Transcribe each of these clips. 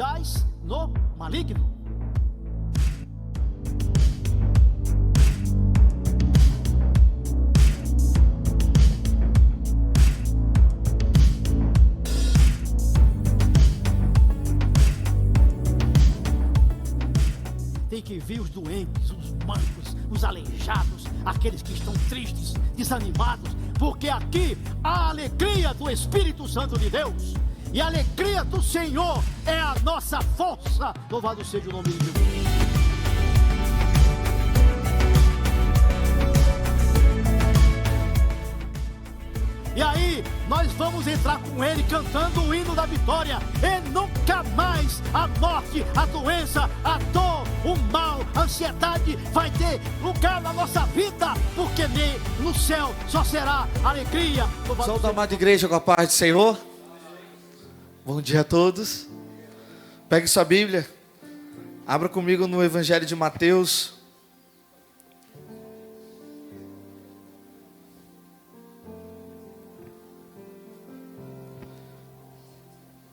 jaz no maligno. Tem que ver os doentes, os mancos, os aleijados, aqueles que estão tristes, desanimados, porque aqui há a alegria do Espírito Santo de Deus. E a alegria do Senhor é a nossa força. Louvado seja o nome de Jesus. E aí, nós vamos entrar com ele cantando o hino da vitória. E nunca mais a morte, a doença, a dor, o mal, a ansiedade vai ter lugar na nossa vida. Porque no céu só será alegria. Saúde, amada igreja, com a paz do Senhor. Bom dia a todos. Pegue sua Bíblia. Abra comigo no Evangelho de Mateus.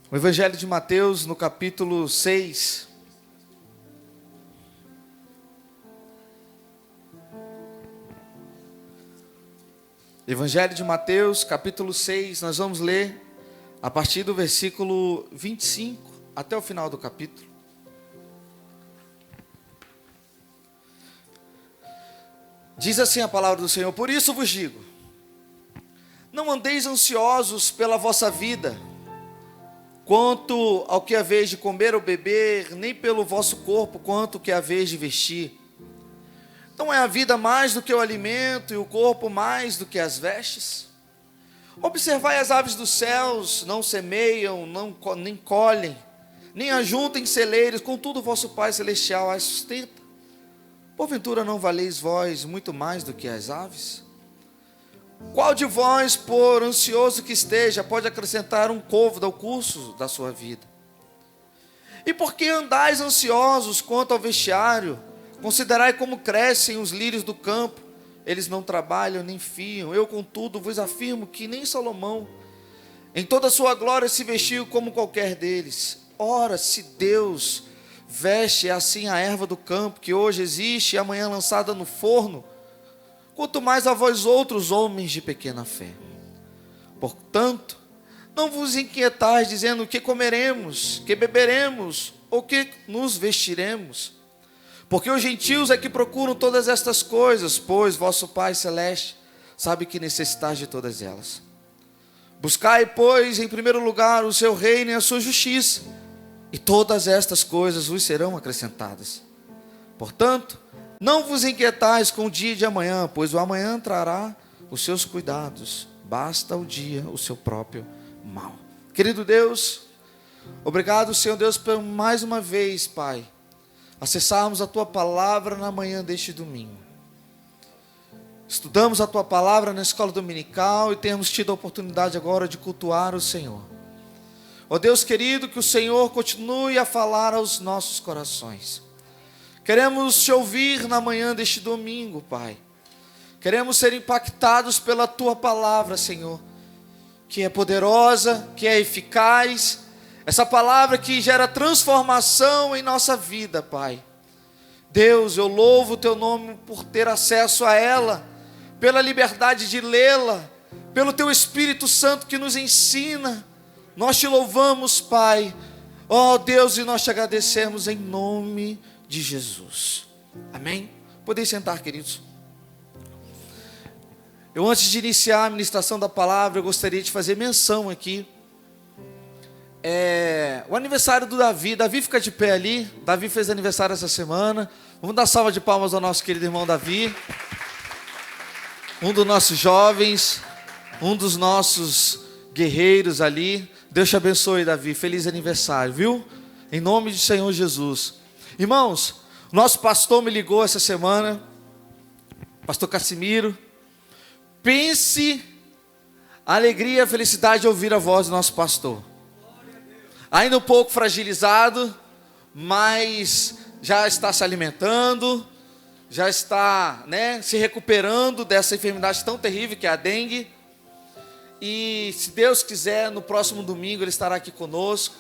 O Evangelho de Mateus, no capítulo 6. Evangelho de Mateus, capítulo 6, nós vamos ler a partir do versículo 25 até o final do capítulo. Diz assim a palavra do Senhor: por isso vos digo, não andeis ansiosos pela vossa vida, quanto ao que haveis de comer ou beber, nem pelo vosso corpo, quanto que haveis de vestir. Não é a vida mais do que o alimento, e o corpo mais do que as vestes? Observai as aves dos céus, não semeiam, nem colhem, nem ajuntam em celeiros, contudo vosso Pai Celestial as sustenta. Porventura não valeis vós muito mais do que as aves? Qual de vós, por ansioso que esteja, pode acrescentar um côvado ao curso da sua vida? E por que andais ansiosos quanto ao vestiário? Considerai como crescem os lírios do campo, eles não trabalham nem fiam. Eu, contudo, vos afirmo que nem Salomão, em toda a sua glória, se vestiu como qualquer deles. Ora, se Deus veste assim a erva do campo, que hoje existe e amanhã lançada no forno, quanto mais a vós outros, homens de pequena fé. Portanto, não vos inquietais dizendo que comeremos, que beberemos, ou que nos vestiremos. Porque os gentios é que procuram todas estas coisas, pois vosso Pai Celeste sabe que necessitais de todas elas. Buscai, pois, em primeiro lugar o seu reino e a sua justiça, e todas estas coisas vos serão acrescentadas. Portanto, não vos inquietais com o dia de amanhã, pois o amanhã trará os seus cuidados. Basta o dia o seu próprio mal. Querido Deus, obrigado, Senhor Deus, por mais uma vez, Pai, acessarmos a Tua palavra na manhã deste domingo. Estudamos a Tua palavra na escola dominical e temos tido a oportunidade agora de cultuar o Senhor. Ó Deus querido, que o Senhor continue a falar aos nossos corações. Queremos te ouvir na manhã deste domingo, Pai. Queremos ser impactados pela Tua palavra, Senhor, que é poderosa, que é eficaz. Essa palavra que gera transformação em nossa vida, Pai. Deus, eu louvo o Teu nome por ter acesso a ela, pela liberdade de lê-la, pelo Teu Espírito Santo que nos ensina. Nós Te louvamos, Pai. Ó Deus, e nós Te agradecemos em nome de Jesus. Amém? Podem sentar, queridos. Eu, antes de iniciar a ministração da palavra, eu gostaria de fazer menção aqui. O aniversário do Davi. Davi, fica de pé ali. Davi fez aniversário essa semana. Vamos dar salva de palmas ao nosso querido irmão Davi. Um dos nossos jovens, um dos nossos guerreiros ali. Deus te abençoe, Davi. Feliz aniversário, viu? Em nome do Senhor Jesus. Irmãos, nosso pastor me ligou essa semana, pastor Cassimiro. Pense a alegria e a felicidade de ouvir a voz do nosso pastor. Ainda um pouco fragilizado, mas já está se alimentando, já está, se recuperando dessa enfermidade tão terrível que é a dengue. E se Deus quiser, no próximo domingo ele estará aqui conosco.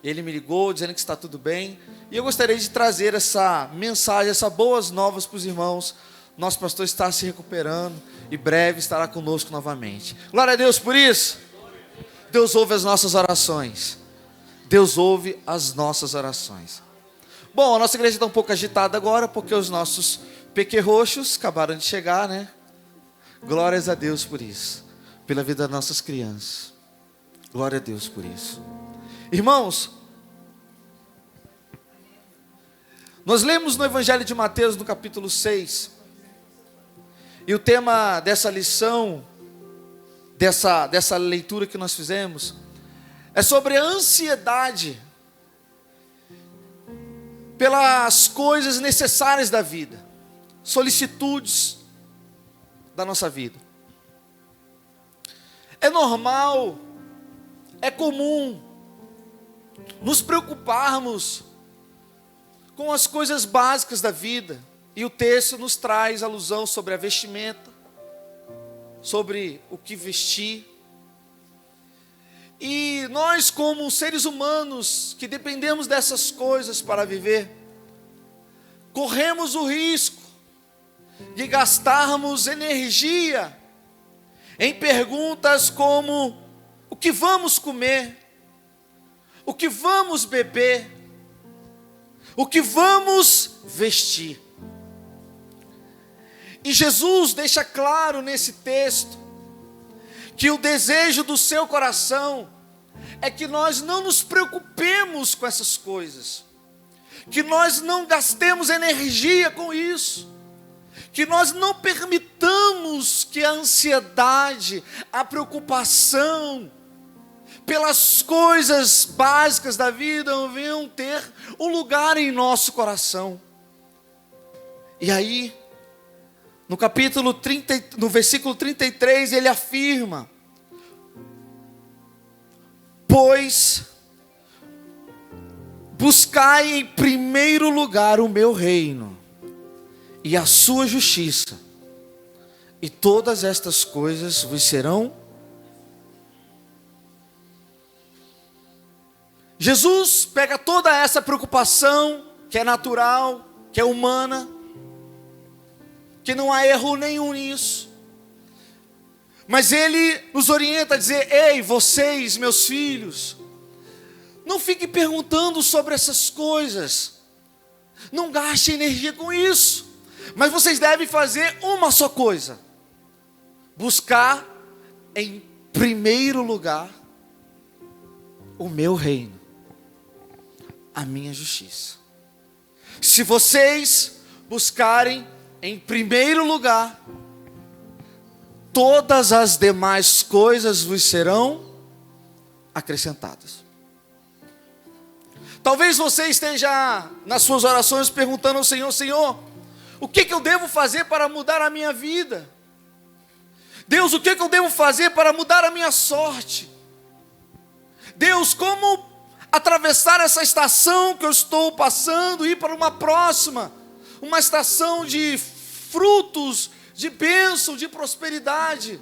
Ele me ligou dizendo que está tudo bem. E eu gostaria de trazer essa mensagem, essas boas novas para os irmãos. Nosso pastor está se recuperando e breve estará conosco novamente. Glória a Deus por isso. Deus ouve as nossas orações. Deus ouve as nossas orações. Bom, a nossa igreja está um pouco agitada agora, porque os nossos pequerroxos acabaram de chegar, né? Glórias a Deus por isso. Pela vida das nossas crianças. Glória a Deus por isso. Irmãos, nós lemos no Evangelho de Mateus, no capítulo 6, e o tema dessa lição, dessa leitura que nós fizemos, é sobre a ansiedade pelas coisas necessárias da vida, solicitudes da nossa vida. É normal, é comum nos preocuparmos com as coisas básicas da vida. E o texto nos traz alusão sobre a vestimenta, sobre o que vestir. E nós, como seres humanos que dependemos dessas coisas para viver, corremos o risco de gastarmos energia em perguntas como: o que vamos comer? O que vamos beber? O que vamos vestir? E Jesus deixa claro nesse texto que o desejo do seu coração é que nós não nos preocupemos com essas coisas, que nós não gastemos energia com isso, que nós não permitamos que a ansiedade, a preocupação pelas coisas básicas da vida venham ter um lugar em nosso coração. E aí, no versículo 33, ele afirma: pois buscai em primeiro lugar o meu reino e a sua justiça, e todas estas coisas vos serão. Jesus pega toda essa preocupação, que é natural, que é humana, que não há erro nenhum nisso, mas ele nos orienta a dizer: ei, vocês, meus filhos, não fiquem perguntando sobre essas coisas, não gastem energia com isso, mas vocês devem fazer uma só coisa: buscar em primeiro lugar o meu reino, a minha justiça. Se vocês buscarem em primeiro lugar, todas as demais coisas vos serão acrescentadas. Talvez você esteja nas suas orações perguntando ao Senhor: Senhor, o que eu devo fazer para mudar a minha vida? Deus, o que eu devo fazer para mudar a minha sorte? Deus, como atravessar essa estação que eu estou passando e ir para uma próxima, uma estação de frutos, de bênção, de prosperidade?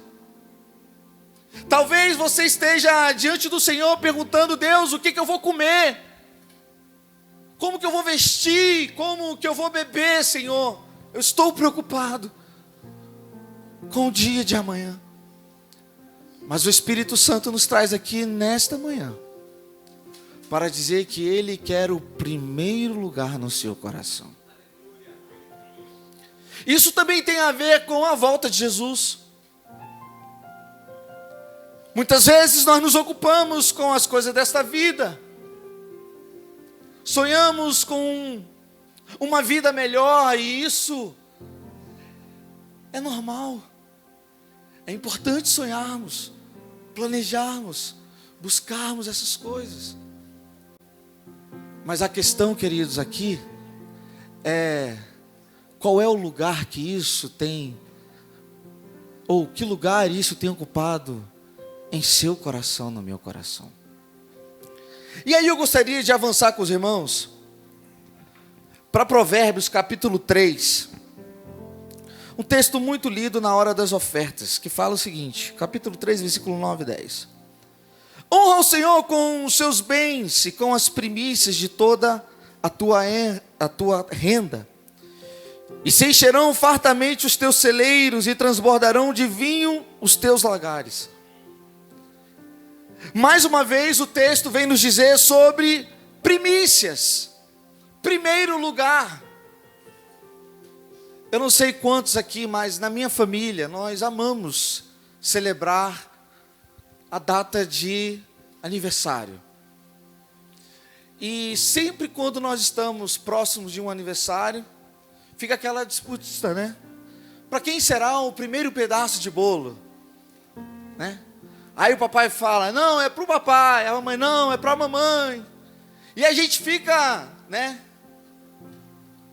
Talvez você esteja diante do Senhor perguntando: Deus, o que eu vou comer? Como que eu vou vestir? Como que eu vou beber, Senhor? Eu estou preocupado com o dia de amanhã. Mas o Espírito Santo nos traz aqui nesta manhã para dizer que Ele quer o primeiro lugar no seu coração. Isso também tem a ver com a volta de Jesus. Muitas vezes nós nos ocupamos com as coisas desta vida, sonhamos com uma vida melhor, e isso é normal. É importante sonharmos, planejarmos, buscarmos essas coisas. Mas a questão, queridos, aqui é: qual é o lugar que isso tem, ou que lugar isso tem ocupado em seu coração, no meu coração? E aí eu gostaria de avançar com os irmãos para Provérbios capítulo 3, um texto muito lido na hora das ofertas, que fala o seguinte, capítulo 3, versículo 9 e 10. Honra o Senhor com os seus bens e com as primícias de toda a tua renda. E se encherão fartamente os teus celeiros e transbordarão de vinho os teus lagares. Mais uma vez o texto vem nos dizer sobre primícias. Primeiro lugar. Eu não sei quantos aqui, mas na minha família nós amamos celebrar a data de aniversário. E sempre quando nós estamos próximos de um aniversário, fica aquela disputa, né? Para quem será o primeiro pedaço de bolo? Né? Aí o papai fala, não, é para o papai. A mamãe, não, é para a mamãe. E a gente fica, né?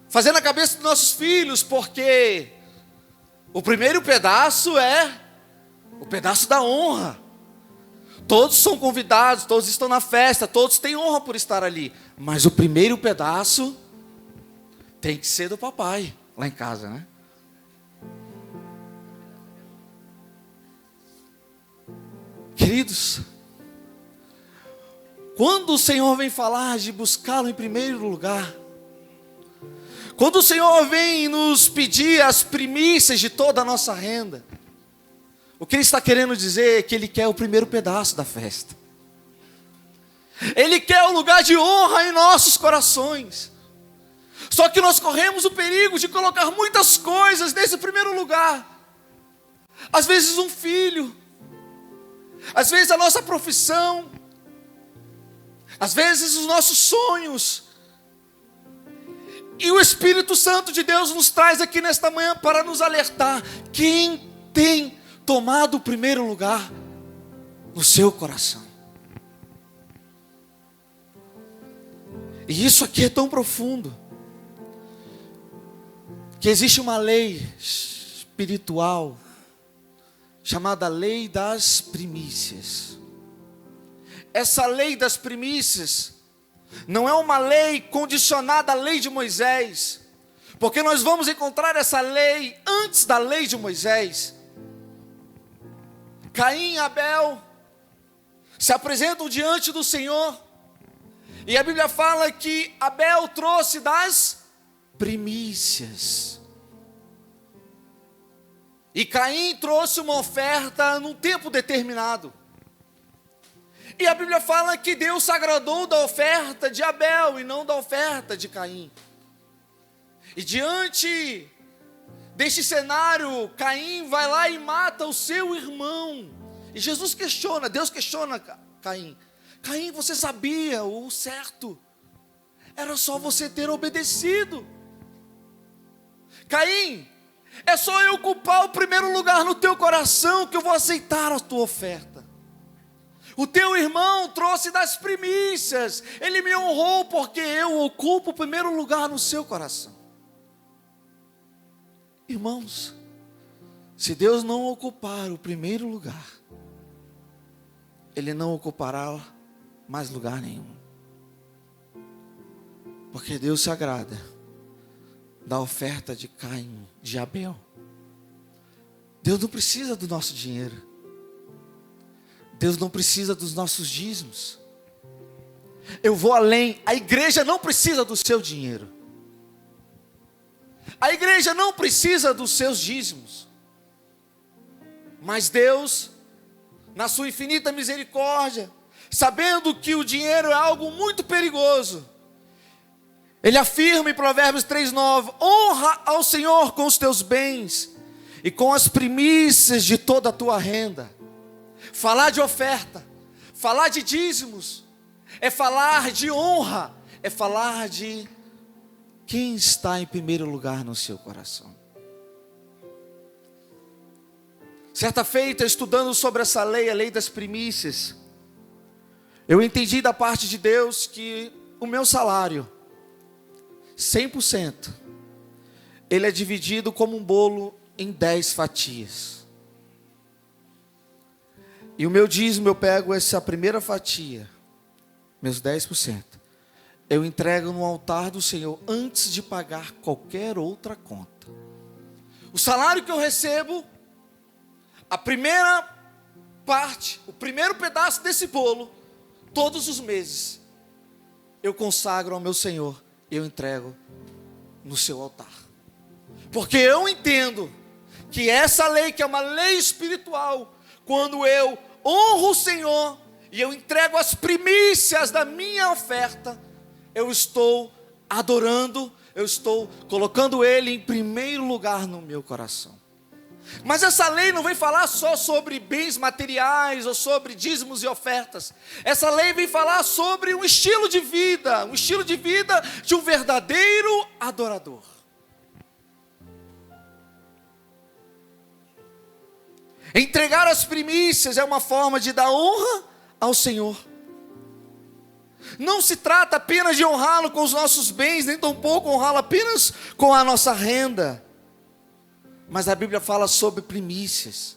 Fazendo a cabeça dos nossos filhos, porque o primeiro pedaço é o pedaço da honra. Todos são convidados, todos estão na festa, todos têm honra por estar ali. Mas o primeiro pedaço tem que ser do papai, lá em casa, né? Queridos, quando o Senhor vem falar de buscá-lo em primeiro lugar, quando o Senhor vem nos pedir as primícias de toda a nossa renda, o que Ele está querendo dizer é que Ele quer o primeiro pedaço da festa. Ele quer o lugar de honra em nossos corações. Só que nós corremos o perigo de colocar muitas coisas nesse primeiro lugar. Às vezes um filho, às vezes a nossa profissão, às vezes os nossos sonhos. E o Espírito Santo de Deus nos traz aqui nesta manhã para nos alertar. Quem tem tomado o primeiro lugar no seu coração? E isso aqui é tão profundo, que existe uma lei espiritual, chamada lei das primícias. Essa lei das primícias não é uma lei condicionada à lei de Moisés, porque nós vamos encontrar essa lei antes da lei de Moisés. Caim e Abel se apresentam diante do Senhor, e a Bíblia fala que Abel trouxe das primícias, e Caim trouxe uma oferta num tempo determinado. E a Bíblia fala que Deus se agradou da oferta de Abel e não da oferta de Caim. E diante deste cenário, Caim vai lá e mata o seu irmão. E Jesus questiona, Deus questiona Caim. Caim, você sabia o certo? Era só você ter obedecido. Caim, é só eu ocupar o primeiro lugar no teu coração que eu vou aceitar a tua oferta. O teu irmão trouxe das primícias, ele me honrou porque eu ocupo o primeiro lugar no seu coração. Irmãos, se Deus não ocupar o primeiro lugar, Ele não ocupará mais lugar nenhum. Porque Deus se agrada da oferta de Caim, de Abel. Deus não precisa do nosso dinheiro. Deus não precisa dos nossos dízimos. Eu vou além, a igreja não precisa do seu dinheiro. A igreja não precisa dos seus dízimos. Mas Deus, na sua infinita misericórdia, sabendo que o dinheiro é algo muito perigoso, Ele afirma em Provérbios 3:9, honra ao Senhor com os teus bens e com as primícias de toda a tua renda. Falar de oferta, falar de dízimos, é falar de honra, é falar de quem está em primeiro lugar no seu coração. Certa feita, estudando sobre essa lei, a lei das primícias, eu entendi da parte de Deus que o meu salário, 100%, ele é dividido como um bolo em 10 fatias. E o meu dízimo, eu pego essa primeira fatia, meus 10%, eu entrego no altar do Senhor antes de pagar qualquer outra conta. O salário que eu recebo, a primeira parte, o primeiro pedaço desse bolo, todos os meses, eu consagro ao meu Senhor, eu entrego no seu altar. Porque eu entendo que essa lei, que é uma lei espiritual, quando eu honro o Senhor e eu entrego as primícias da minha oferta, eu estou adorando, eu estou colocando Ele em primeiro lugar no meu coração. Mas essa lei não vem falar só sobre bens materiais ou sobre dízimos e ofertas. Essa lei vem falar sobre um estilo de vida de um verdadeiro adorador. Entregar as primícias é uma forma de dar honra ao Senhor. Não se trata apenas de honrá-lo com os nossos bens, nem tampouco honrá-lo apenas com a nossa renda. Mas a Bíblia fala sobre primícias.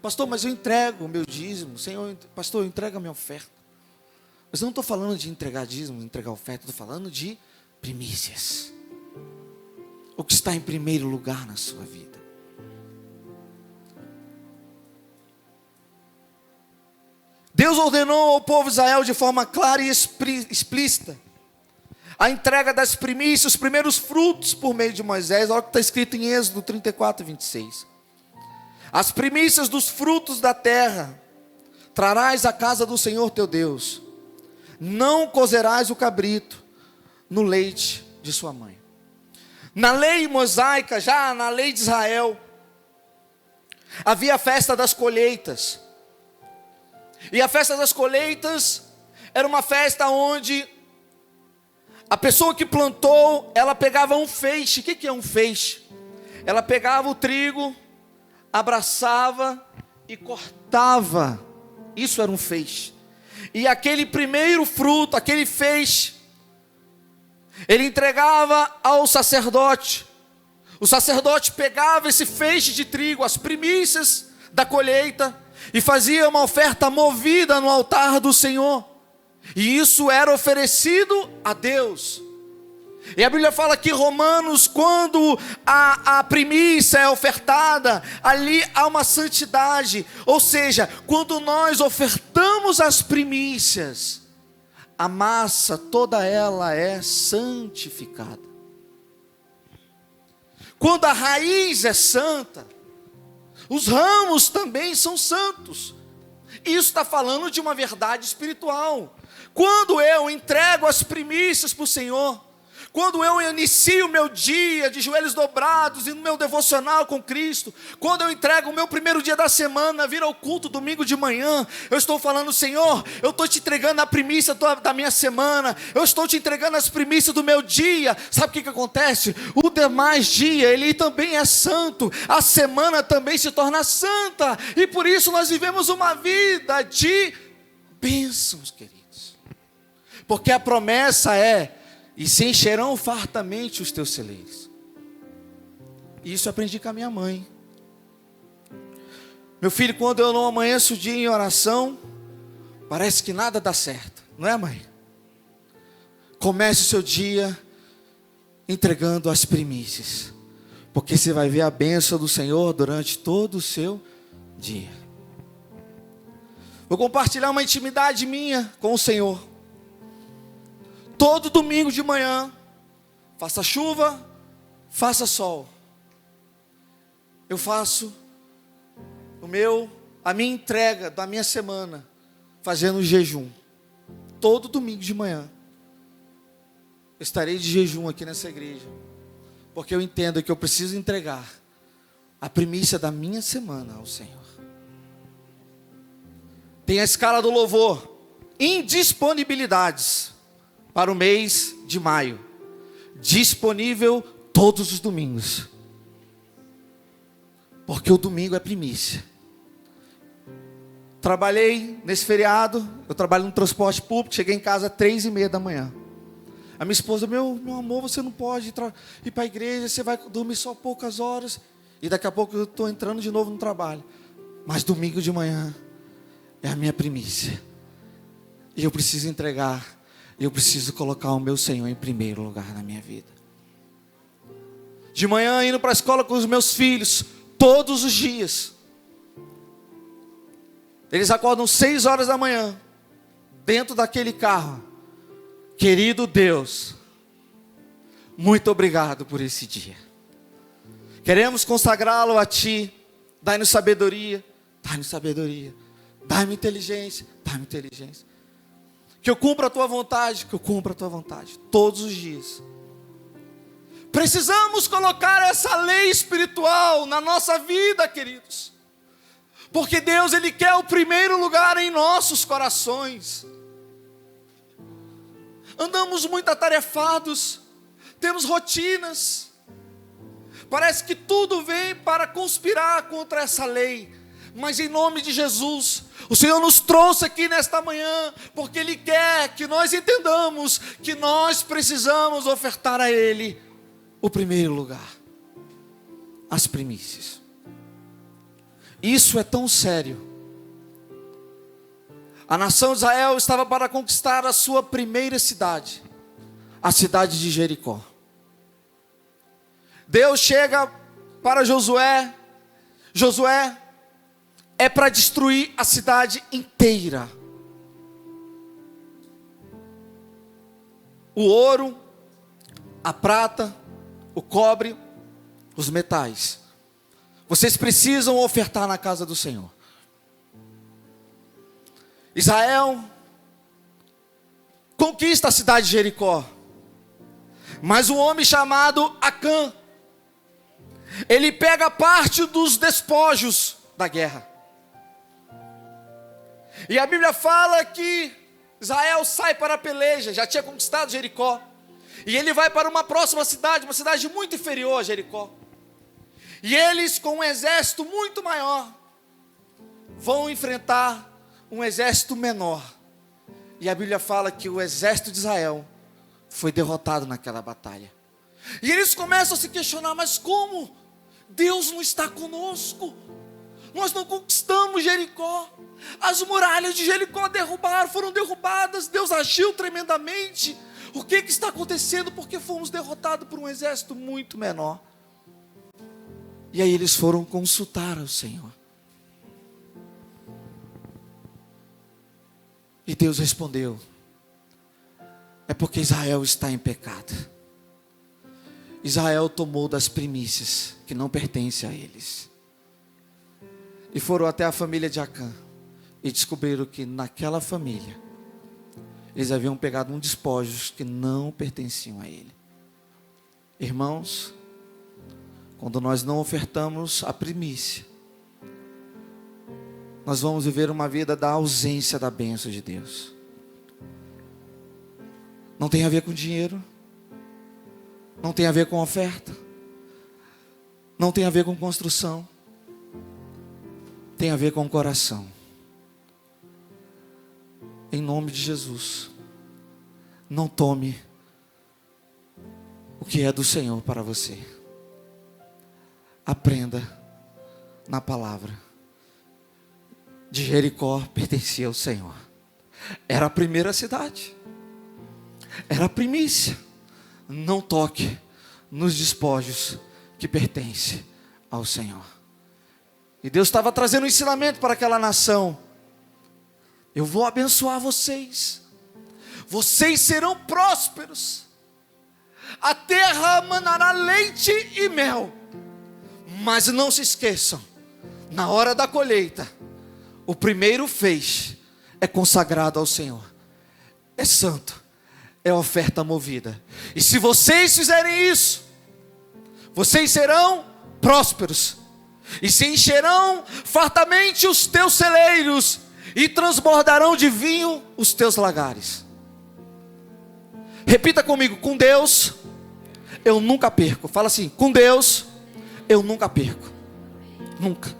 Pastor, mas eu entrego o meu dízimo. Senhor, pastor, eu entrego a minha oferta. Mas eu não estou falando de entregar dízimo, entregar oferta. Estou falando de primícias. O que está em primeiro lugar na sua vida. Deus ordenou ao povo de Israel de forma clara e explícita a entrega das primícias, os primeiros frutos por meio de Moisés. Olha o que está escrito em Êxodo 34, 26. As primícias dos frutos da terra trarás à casa do Senhor teu Deus. Não cozerás o cabrito no leite de sua mãe. Na lei mosaica, já na lei de Israel, havia a festa das colheitas. E a festa das colheitas era uma festa onde a pessoa que plantou, ela pegava um feixe. O que é um feixe? Ela pegava o trigo, abraçava e cortava. Isso era um feixe. E aquele primeiro fruto, aquele feixe, ele entregava ao sacerdote. O sacerdote pegava esse feixe de trigo, as primícias da colheita, e fazia uma oferta movida no altar do Senhor. E isso era oferecido a Deus. E a Bíblia fala que Romanos, quando a primícia é ofertada, ali há uma santidade. Ou seja, quando nós ofertamos as primícias, a massa toda ela é santificada. Quando a raiz é santa, os ramos também são santos. Isso está falando de uma verdade espiritual. Quando eu entrego as primícias para o Senhor, quando eu inicio o meu dia de joelhos dobrados e no meu devocional com Cristo, quando eu entrego o meu primeiro dia da semana, vir ao culto domingo de manhã, eu estou falando: Senhor, eu estou te entregando a primícia da minha semana, eu estou te entregando as primícias do meu dia. Sabe o que acontece? O demais dia, ele também é santo, a semana também se torna santa, e por isso nós vivemos uma vida de bênçãos, queridos, porque a promessa é: e se encherão fartamente os teus celeiros. Isso eu aprendi com a minha mãe. Meu filho, quando eu não amanheço o dia em oração, parece que nada dá certo, não é, mãe? Comece o seu dia entregando as primícias, porque você vai ver a bênção do Senhor durante todo o seu dia. Vou compartilhar uma intimidade minha com o Senhor. Todo domingo de manhã, faça chuva, faça sol, eu faço a minha entrega da minha semana, fazendo jejum. Todo domingo de manhã, eu estarei de jejum aqui nessa igreja, porque eu entendo que eu preciso entregar a primícia da minha semana ao Senhor. Tem a escala do louvor, indisponibilidades, para o mês de maio, disponível todos os domingos, porque o domingo é primícia. Trabalhei nesse feriado, eu trabalho no transporte público, cheguei em casa às 3:30 da manhã. A minha esposa: meu amor, você não pode ir para a igreja, você vai dormir só poucas horas, e daqui a pouco eu estou entrando de novo no trabalho. Mas domingo de manhã é a minha primícia, e eu preciso entregar. Eu preciso colocar o meu Senhor em primeiro lugar na minha vida. De manhã, indo para a escola com os meus filhos, todos os dias. Eles acordam 6 horas da manhã, dentro daquele carro. Querido Deus, muito obrigado por esse dia. Queremos consagrá-lo a Ti. Dai-nos sabedoria, dai-nos sabedoria. Dai-me inteligência, dai-me inteligência. Que eu cumpra a Tua vontade, que eu cumpra a Tua vontade, todos os dias. Precisamos colocar essa lei espiritual na nossa vida, queridos. Porque Deus, Ele quer o primeiro lugar em nossos corações. Andamos muito atarefados, temos rotinas. Parece que tudo vem para conspirar contra essa lei. Mas em nome de Jesus, o Senhor nos trouxe aqui nesta manhã, porque Ele quer que nós entendamos que nós precisamos ofertar a Ele o primeiro lugar, as primícias. Isso é tão sério. A nação de Israel estava para conquistar a sua primeira cidade, a cidade de Jericó. Deus chega para Josué. Josué, é para destruir a cidade inteira. O ouro, a prata, o cobre, os metais. Vocês precisam ofertar na casa do Senhor. Israel conquista a cidade de Jericó. Mas um homem chamado Acã, ele pega parte dos despojos da guerra. E a Bíblia fala que Israel sai para a peleja, já tinha conquistado Jericó. E ele vai para uma próxima cidade, uma cidade muito inferior a Jericó. E eles, com um exército muito maior, vão enfrentar um exército menor. E a Bíblia fala que o exército de Israel foi derrotado naquela batalha. E eles começam a se questionar, mas como? Deus não está conosco. Nós não conquistamos Jericó. As muralhas de Jericó foram derrubadas. Deus agiu tremendamente. O que está acontecendo? Porque fomos derrotados por um exército muito menor. E aí eles foram consultar ao Senhor. E Deus respondeu: é porque Israel está em pecado. Israel tomou das primícias que não pertencem a eles. E foram até a família de Acã e descobriram que naquela família eles haviam pegado um despojos que não pertenciam a ele. Irmãos, quando nós não ofertamos a primícia, nós vamos viver uma vida da ausência da bênção de Deus. Não tem a ver com dinheiro, não tem a ver com oferta, não tem a ver com construção, tem a ver com o coração. Em nome de Jesus, não tome o que é do Senhor para você. Aprenda na palavra. De Jericó pertencia ao Senhor. Era a primeira cidade. Era a primícia. Não toque nos despojos que pertencem ao Senhor. E Deus estava trazendo um ensinamento para aquela nação. Eu vou abençoar vocês. Vocês serão prósperos. A terra manará leite e mel. Mas não se esqueçam, na hora da colheita, o primeiro feixe é consagrado ao Senhor. É santo, é oferta movida. E se vocês fizerem isso, vocês serão prósperos. E se encherão fartamente os teus celeiros, e transbordarão de vinho os teus lagares. Repita comigo: com Deus eu nunca perco. Fala assim: com Deus eu nunca perco. Nunca.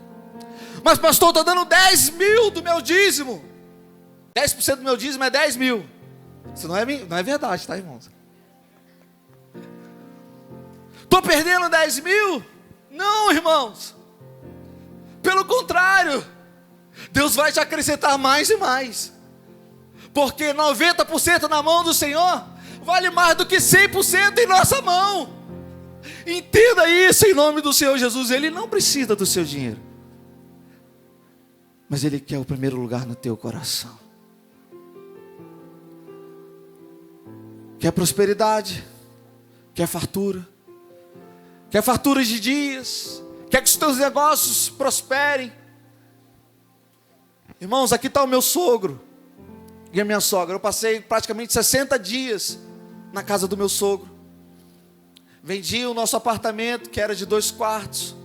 Mas pastor, estou dando 10 mil do meu dízimo. 10% do meu dízimo é 10 mil. Isso não é verdade, tá, irmãos? Estou perdendo 10 mil? Não, irmãos. Pelo contrário, Deus vai te acrescentar mais e mais. Porque 90% na mão do Senhor vale mais do que 100% em nossa mão. Entenda isso em nome do Senhor Jesus. Ele não precisa do seu dinheiro. mas Ele quer o primeiro lugar no teu coração. Quer prosperidade, quer fartura de dias, quer que os teus negócios prosperem. Irmãos, aqui está o meu sogro e a minha sogra. Eu passei praticamente 60 dias na casa do meu sogro. Vendi o nosso apartamento, que era de 2 quartos.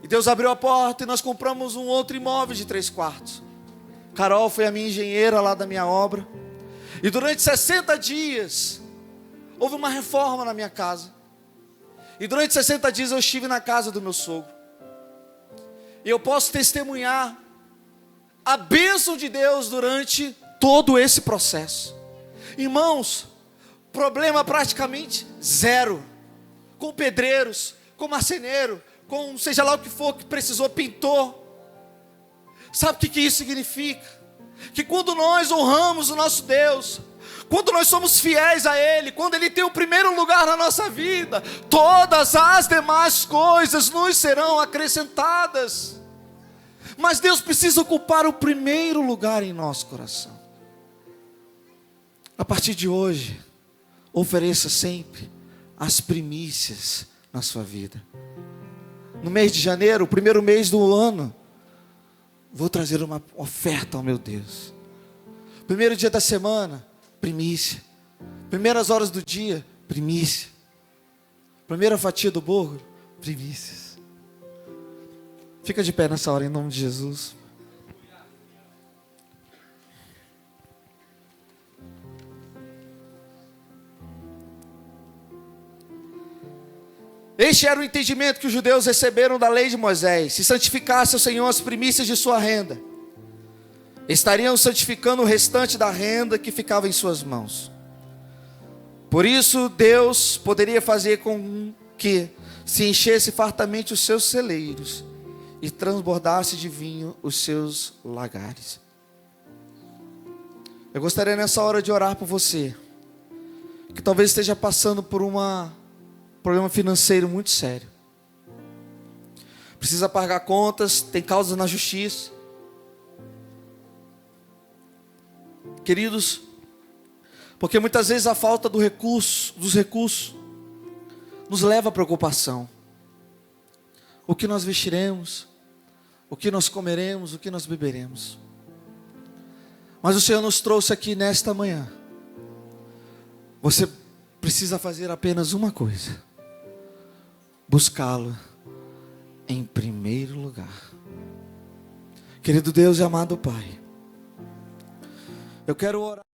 E Deus abriu a porta e nós compramos um outro imóvel de 3 quartos. Carol foi a minha engenheira lá da minha obra. E durante 60 dias, houve uma reforma na minha casa. E durante 60 dias eu estive na casa do meu sogro. E eu posso testemunhar a bênção de Deus durante todo esse processo. Irmãos, problema praticamente zero. Com pedreiros, com marceneiro, com seja lá o que for que precisou, pintor. Sabe o que isso significa? Que quando nós honramos o nosso Deus, quando nós somos fiéis a Ele, quando Ele tem o primeiro lugar na nossa vida, todas as demais coisas nos serão acrescentadas. Mas Deus precisa ocupar o primeiro lugar em nosso coração. A partir de hoje, ofereça sempre as primícias na sua vida. No mês de janeiro, o primeiro mês do ano, vou trazer uma oferta ao meu Deus. Primeiro dia da semana, primícia. Primeiras horas do dia, primícia. Primeira fatia do bolo, primícias. Fica de pé nessa hora em nome de Jesus. Este era o entendimento que os judeus receberam da lei de Moisés. Se santificasse ao Senhor as primícias de sua renda, estariam santificando o restante da renda que ficava em suas mãos. Por isso Deus poderia fazer com que se enchesse fartamente os seus celeiros e transbordasse de vinho os seus lagares. Eu gostaria nessa hora de orar por você, que talvez esteja passando por um problema financeiro muito sério. Precisa pagar contas, tem causas na justiça. Queridos, porque muitas vezes a falta dos recursos nos leva à preocupação. O que nós vestiremos, o que nós comeremos, o que nós beberemos. Mas o Senhor nos trouxe aqui nesta manhã. Você precisa fazer apenas uma coisa: buscá-lo em primeiro lugar. Querido Deus e amado Pai, eu quero orar.